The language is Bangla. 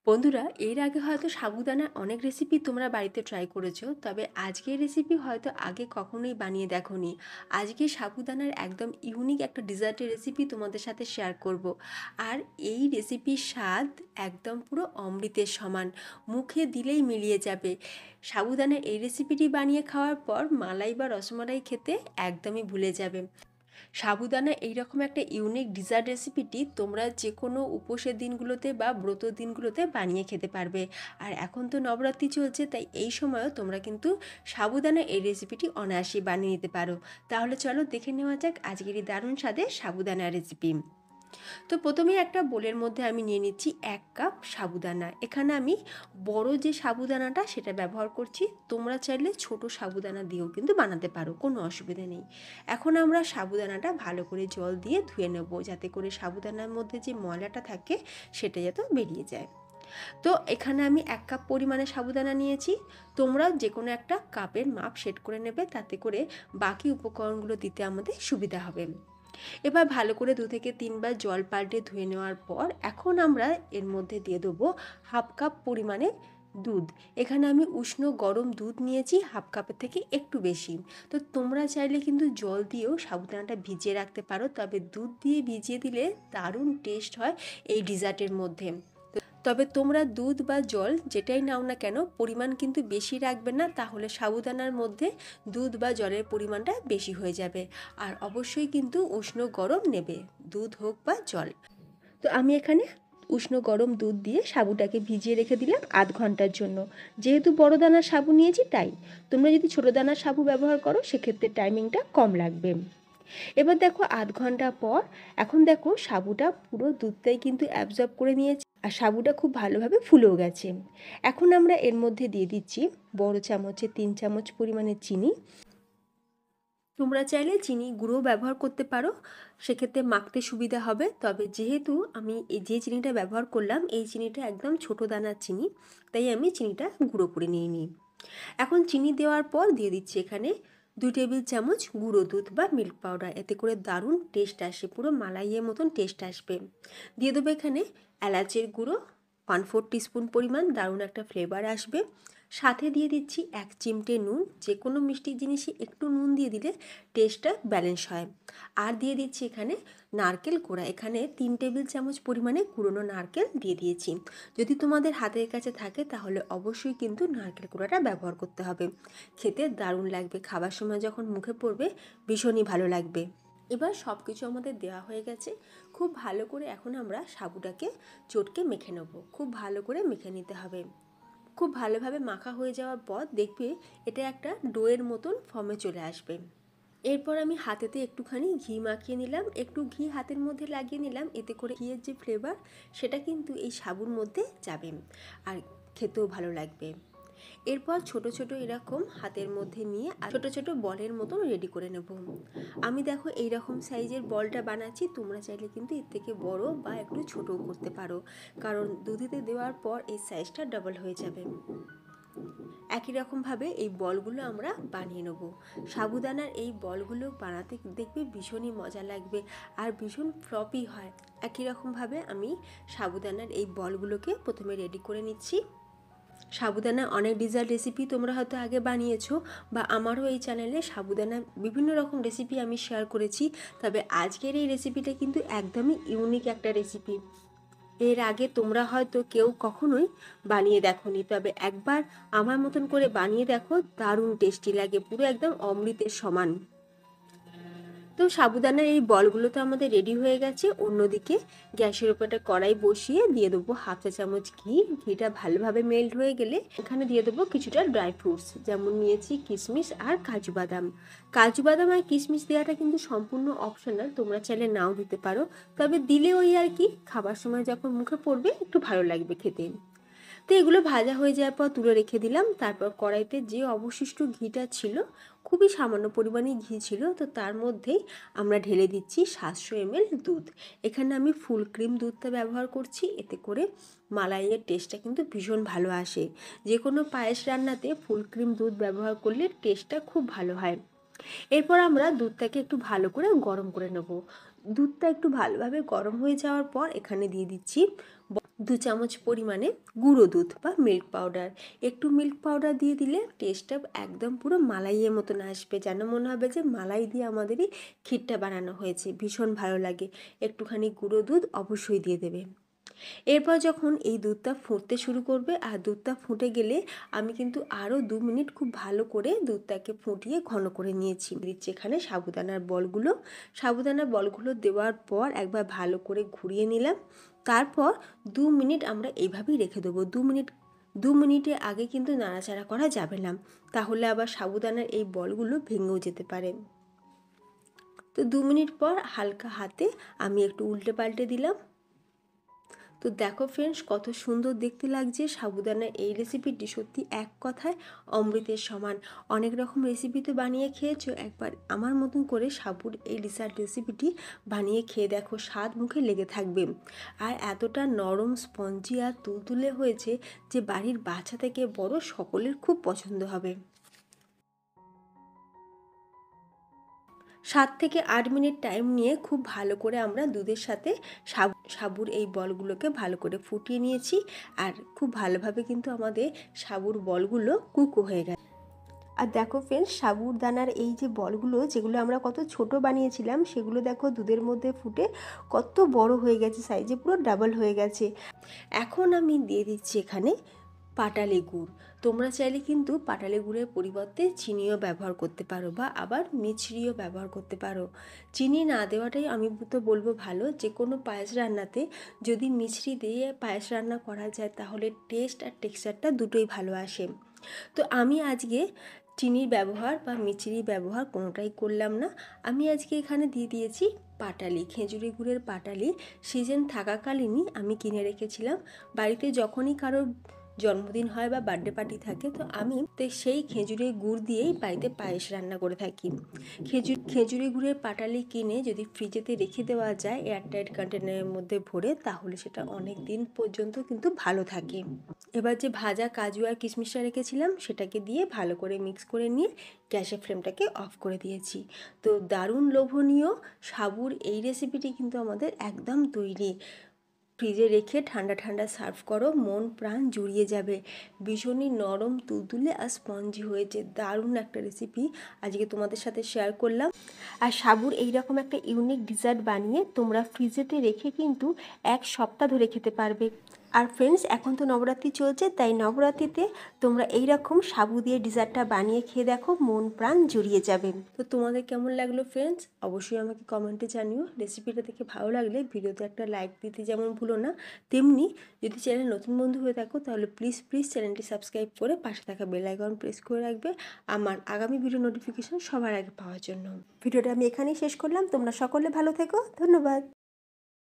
বন্ধুরা, এর আগে হয়তো সাবুদানার অনেক রেসিপি তোমরা বাড়িতে ট্রাই করেছো, তবে আজকের রেসিপি হয়তো আগে কখনোই বানিয়ে দেখোনি। আজকে সাবুদানার একদম ইউনিক একটা ডিজার্টের রেসিপি তোমাদের সাথে শেয়ার করব। আর এই রেসিপির স্বাদ একদম পুরো অমৃতের সমান, মুখে দিলেই মিলিয়ে যাবে। সাবুদানার এই রেসিপিটি বানিয়ে খাওয়ার পর মালাই বা রসমালাই খেতে একদমই ভুলে যাবে। সাবুদানা এইরকম একটা ইউনিক ডিজার্ট রেসিপিটি তোমরা যে কোনো উপোসের দিনগুলোতে বা ব্রত দিনগুলোতে বানিয়ে খেতে পারবে। আর এখন তো নবরাত্রি চলছে, তাই এই সময়ও তোমরা কিন্তু সাবুদানা এই রেসিপিটি অনায়াসেই বানিয়ে নিতে পারো। তাহলে চলো দেখে নেওয়া যাক আজকের এই দারুণ স্বাদের সাবুদানা রেসিপি। তো প্রথমেই একটা বোলের মধ্যে আমি নিয়ে নিচ্ছি 1 কাপ সাবুদানা। এখানে আমি বড় যে সাবুদানাটা সেটা ব্যবহার করছি, তোমরা চাইলে ছোট সাবুদানা দিয়েও কিন্তু বানাতে পারো, কোনো অসুবিধা নেই। এখন আমরা সাবুদানাটা ভালো করে জল দিয়ে ধুয়ে নেব, যাতে করে সাবুদানার মধ্যে যে ময়লাটা থাকে সেটা যাতে বেরিয়ে যায়। তো এখানে আমি 1 কাপ পরিমাণে সাবুদানা নিয়েছি। তোমরা যে কোনো একটা কাপের মাপ সেট করে নেবে, তাতে করে বাকি উপকরণগুলো দিতে আমাদের সুবিধা হবে। এবার ভালো করে 2 থেকে 3 বার জল পাল্টে ধুয়ে নেওয়ার পর এখন আমরা এর মধ্যে দিয়ে দেবো 1/2 কাপ পরিমাণে দুধ। এখানে আমি উষ্ণ গরম দুধ নিয়েছি, 1/2 কাপের থেকে একটু বেশি। তো তোমরা চাইলে কিন্তু জল দিয়েও সাবুদানাটা ভিজিয়ে রাখতে পারো, তবে দুধ দিয়ে ভিজিয়ে দিলে দারুণ টেস্ট হয় এই ডিজার্টের মধ্যে। তবে তোমরা দুধ বা জল যেটাই নাও না কেন, পরিমাণ কিন্তু বেশি রাখবে না, তাহলে সাবুদানার মধ্যে দুধ বা জলের পরিমাণটা বেশি হয়ে যাবে। আর অবশ্যই কিন্তু উষ্ণ গরম নেবে, দুধ হোক বা জল। তো আমি এখানে উষ্ণ গরম দুধ দিয়ে সাবুটাকে ভিজিয়ে রেখে দিলাম 1/2 ঘন্টার জন্য। যেহেতু বড় দানার সাবু নিয়েছি তাই। তোমরা যদি ছোটো দানার সাবু ব্যবহার করো সেক্ষেত্রে টাইমিংটা কম লাগবে। এবার দেখো 1/2 ঘন্টা পর, এখন দেখো সাবুটা পুরো দুধটাই কিন্তু অ্যাবজর্ব করে নিয়েছে আর সাবুটা খুব ভালোভাবে ফুলেও গেছে। এখন আমরা এর মধ্যে দিয়ে দিচ্ছি বড় চামচে 3 চামচ পরিমাণে চিনি। তোমরা চাইলে চিনি গুঁড়ো ব্যবহার করতে পারো, সেক্ষেত্রে মাখতে সুবিধা হবে। তবে যেহেতু আমি যে চিনিটা ব্যবহার করলাম এই চিনিটা একদম ছোটো দানার চিনি, তাই আমি চিনিটা গুঁড়ো করে নিয়ে নিই। এখন চিনি দেওয়ার পর দিয়ে দিচ্ছি এখানে 2 টেবিল চামচ গুঁড়ো দুধ বা মিল্ক পাউডার, এতে করে দারুণ টেস্ট আসে, পুরো মালাইয়ের মতন টেস্ট আসবে। দিয়ে দেবো এখানে এলাচের গুঁড়ো 1/4 টিস্পুন পরিমাণ, দারুণ একটা ফ্লেভার আসবে। সাথে দিয়ে দিচ্ছি 1 চিমটে নুন, যে কোনো মিষ্টি জিনিসে একটু নুন দিয়ে দিলে টেস্টটা ব্যালেন্স হয়। আর দিয়ে দিচ্ছি এখানে নারকেল কোড়া, এখানে 3 টেবিল চামচ পরিমাণে কুড়োনো নারকেল দিয়ে দিয়েছি। যদি তোমাদের হাতের কাছে থাকে তাহলে অবশ্যই কিন্তু নারকেল কোড়াটা ব্যবহার করতে হবে, খেতে দারুণ লাগবে, খাবার সময় যখন মুখে পড়বে ভীষণই ভালো লাগবে। এবার সব কিছু আমাদের দেওয়া হয়ে গেছে, খুব ভালো করে এখন আমরা সাবুটাকে চটকে মেখে নেব। খুব ভালো করে মেখে নিতে হবে। খুব ভালোভাবে মাখা হয়ে যাওয়ার পর দেখবে এটা একটা ডোয়ের মতন ফর্মে চলে আসবে। এরপর আমি হাতেতে একটুখানি ঘি মাখিয়ে নিলাম, একটু ঘি হাতের মধ্যে লাগিয়ে নিলাম, এতে করে ঘিয়ের যে ফ্লেভার সেটা কিন্তু এই সাবুর মধ্যে যাবে আর খেতেও ভালো লাগবে। এরপর ছোট ছোট এরকম হাতের মধ্যে নিয়ে ছোট ছোট বলের মতন রেডি করে নেব। আমি দেখো এইরকম সাইজের বলটা বানাচ্ছি, তোমরা চাইলে কিন্তু এর থেকে বড় বা একটু ছোটও করতে পারো, কারণ দুধেতে দেওয়ার পর এই সাইজটা ডাবল হয়ে যাবে। একই রকমভাবে এই বলগুলো আমরা বানিয়ে নেব। সাবুদানার এই বলগুলো বানাতে দেখবে ভীষণই মজা লাগবে আর ভীষণ ফ্লপি হয়। একই রকমভাবে আমি সাবুদানার এই বলগুলোকে প্রথমে রেডি করে নিচ্ছি। সাবুদানা অনেক ডিজার্ট রেসিপি তোমরা হয়তো আগে বানিয়েছো, বা আমারও এই চ্যানেলে সাবুদানা বিভিন্ন রকম রেসিপি আমি শেয়ার করেছি, তবে আজকের এই রেসিপিটা কিন্তু একদমই ইউনিক একটা রেসিপি। এর আগে তোমরা হয়তো কেউ কখনোই বানিয়ে দেখোনি, তবে একবার আমার মতন করে বানিয়ে দেখো, দারুণ টেস্টি লাগে, পুরো একদম অমৃতের সমান। তো সাবুদানার এই বলগুলো তো আমাদের রেডি হয়ে গেছে। অন্যদিকে গ্যাসের উপর একটা কড়াই বসিয়ে দিয়ে দেবো 1/2 চা চামচ ঘি। ঘিটা ভালোভাবে মেল্ট হয়ে গেলে এখানে দিয়ে দেবো কিছুটা ড্রাই ফ্রুটস, যেমন নিয়েছি কিশমিশ আর কাজু বাদাম। কাজু বাদাম আর কিশমিশ দেওয়াটা কিন্তু সম্পূর্ণ অপশনাল, তোমরা চাইলে নাও দিতে পারো, তবে দিলে ওই আর কি, খাবার সময় যখন মুখে পড়বে একটু ভালো লাগবে খেতে। তো এগুলো ভাজা হয়ে যাওয়ার পর তুলে রেখে দিলাম। তারপর কড়াইতে যে অবশিষ্ট ঘিটা ছিল, খুবই সামান্য পরিমাণে ঘি ছিল, তো তার মধ্যেই আমরা ঢেলে দিচ্ছি 700 ml দুধ। এখানে আমি ফুল ক্রিম দুধটা ব্যবহার করছি, এতে করে মালাইয়ের টেস্টটা কিন্তু ভীষণ ভালো আসে। যে কোনো পায়েস রান্নাতে ফুল ক্রিম দুধ ব্যবহার করলে টেস্টটা খুব ভালো হয়। এরপর আমরা দুধটাকে একটু ভালো করে গরম করে নেব। দুধটা একটু ভালোভাবে গরম হয়ে যাওয়ার পর এখানে দিয়ে দিচ্ছি 2 চামচ পরিমাণে গুঁড়ো দুধ বা মিল্ক পাউডার। একটু মিল্ক পাউডার দিয়ে দিলে টেস্টটা একদম পুরো মালাইয়ের মতন আসবে, যেন মনে হবে যে মালাই দিয়ে আমাদেরই ক্ষীরটা বানানো হয়েছে, ভীষণ ভালো লাগে। একটুখানি গুঁড়ো দুধ অবশ্যই দিয়ে দেবে। এরপর যখন এই দুধটা ফুটতে শুরু করবে আর দুধটা ফুটে গেলে আমি কিন্তু আরও 2 মিনিট খুব ভালো করে দুধটাকে ফুটিয়ে ঘন করে নিয়েছি। দিচ্ছি এখানে সাবুদানার বলগুলো দেওয়ার পর একবার ভালো করে ঘুরিয়ে নিলাম। তারপর 2 মিনিট আমরা এইভাবেই রেখে দেবো। 2 মিনিটের আগে কিন্তু নাড়াচাড়া করা যাবে না, তাহলে আবার সাবুদানার এই বলগুলো ভেঙেও যেতে পারে। তো 2 মিনিট পর হালকা হাতে আমি একটু উল্টে পাল্টে দিলাম। তো দেখো ফ্রেন্ডস, কত সুন্দর দেখতে লাগছে সাবুদানার এই রেসিপিটি, সত্যি এক কথায় অমৃতের সমান। অনেক রকম রেসিপি তো বানিয়ে খেয়েছো, একবার আমার মতন করে সাবুর এই ডিসার্ট রেসিপিটি বানিয়ে খেয়ে দেখো, স্বাদ মুখে লেগে থাকবে। আর এতটা নরম, স্পঞ্জি আর তুলতুলে হয়েছে যে বাড়ির বাচ্চা থেকে বড় সকলের খুব পছন্দ হবে। 7 থেকে 8 মিনিট টাইম নিয়ে খুব ভালো করে আমরা দুধের সাথে সাবুর এই বলগুলোকে ভালো করে ফুটিয়ে নিয়েছি। আর খুব ভালোভাবে কিন্তু আমাদের সাবুর বলগুলো কুকও হয়ে গেছে। আর দেখো ফ্রেন্ডস, সাবুদানার এই যে বলগুলো, যেগুলো আমরা কত ছোট বানিয়েছিলাম, সেগুলো দেখো দুধের মধ্যে ফুটে কত বড় হয়ে গেছে, সাইজে পুরো ডাবল হয়ে গেছে। এখন আমি দিয়ে দিচ্ছি এখানে পাটালি গুড়। তোমরা চাইলে কিন্তু পাটালি গুড়ের পরিবর্তে চিনিও ব্যবহার করতে পারো বা আবার মিছরিও ব্যবহার করতে পারো। চিনি না দেওয়াটাই আমি তো বলবো ভালো। যে কোনো পায়েস রান্নাতে যদি মিছরি দিয়ে পায়েস রান্না করা যায় তাহলে টেস্ট আর টেক্সচারটা দুটোই ভালো আসে। তো আমি আজকে চিনির ব্যবহার বা মিছরির ব্যবহার কোনোটাই করলাম না। আমি আজকে এখানে দিয়ে দিয়েছি পাটালি, খেজুরি গুড়ের পাটালি। সিজন থাকাকালীনই আমি কিনে রেখেছিলাম। বাড়িতে যখনই কারোর জন্মদিন হয় বা বার্থডে পার্টি থাকে, তো আমি সেই খেজুরের গুড় দিয়েই বাড়িতে পায়েস রান্না করে থাকি। খেজুরি গুড়ের পাটালি কিনে যদি ফ্রিজেতে রেখে দেওয়া যায় এয়ারটাইট কন্টেনারের মধ্যে ভরে, তাহলে সেটা অনেক দিন পর্যন্ত কিন্তু ভালো থাকে। এবার যে ভাজা কাজু আর কিশমিশটা রেখেছিলাম সেটাকে দিয়ে ভালো করে মিক্স করে নিয়ে গ্যাসের ফ্লেমটাকে অফ করে দিয়েছি। তো দারুণ লোভনীয় সাবুর এই রেসিপিটি কিন্তু আমাদের একদম তৈরি। ফ্রিজে রেখে ঠান্ডা ঠান্ডা সার্ভ করো, মন প্রাণ জুড়িয়ে যাবে। ভীষণই নরম, তুলতুলে আর স্পঞ্জি হয়েছে। দারুণ একটা রেসিপি আজকে তোমাদের সাথে শেয়ার করলাম। আর সাবুর এইরকম একটা ইউনিক ডিজার্ট বানিয়ে তোমরা ফ্রিজেতে রেখে কিন্তু 1 সপ্তাহ ধরে খেতে পারবে। আর ফ্রেন্ডস, এখন তো নবরাত্রি চলছে, তাই নবরাত্রিতে তোমরা এই রকম সাবু দিয়ে ডিজার্টটা বানিয়ে খেয়ে দেখো, মন প্রাণ জুড়িয়ে যাবে। তো তোমাদের কেমন লাগলো ফ্রেন্ডস, অবশ্যই আমাকে কমেন্টে জানিও। রেসিপিটা দেখে ভালো লাগলে ভিডিওতে একটা লাইক দিতে যেমন ভুলো না, তেমনি যদি চ্যানেল নতুন বন্ধু হয়ে থাকো তাহলে প্লিজ চ্যানেলটি সাবস্ক্রাইব করে পাশে থাকা বেল আইকন প্রেস করে রাখবে আমার আগামী ভিডিও নোটিফিকেশন সবার আগে পাওয়ার জন্য। ভিডিওটা আমি এখানেই শেষ করলাম। তোমরা সকলে ভালো থেকো, ধন্যবাদ।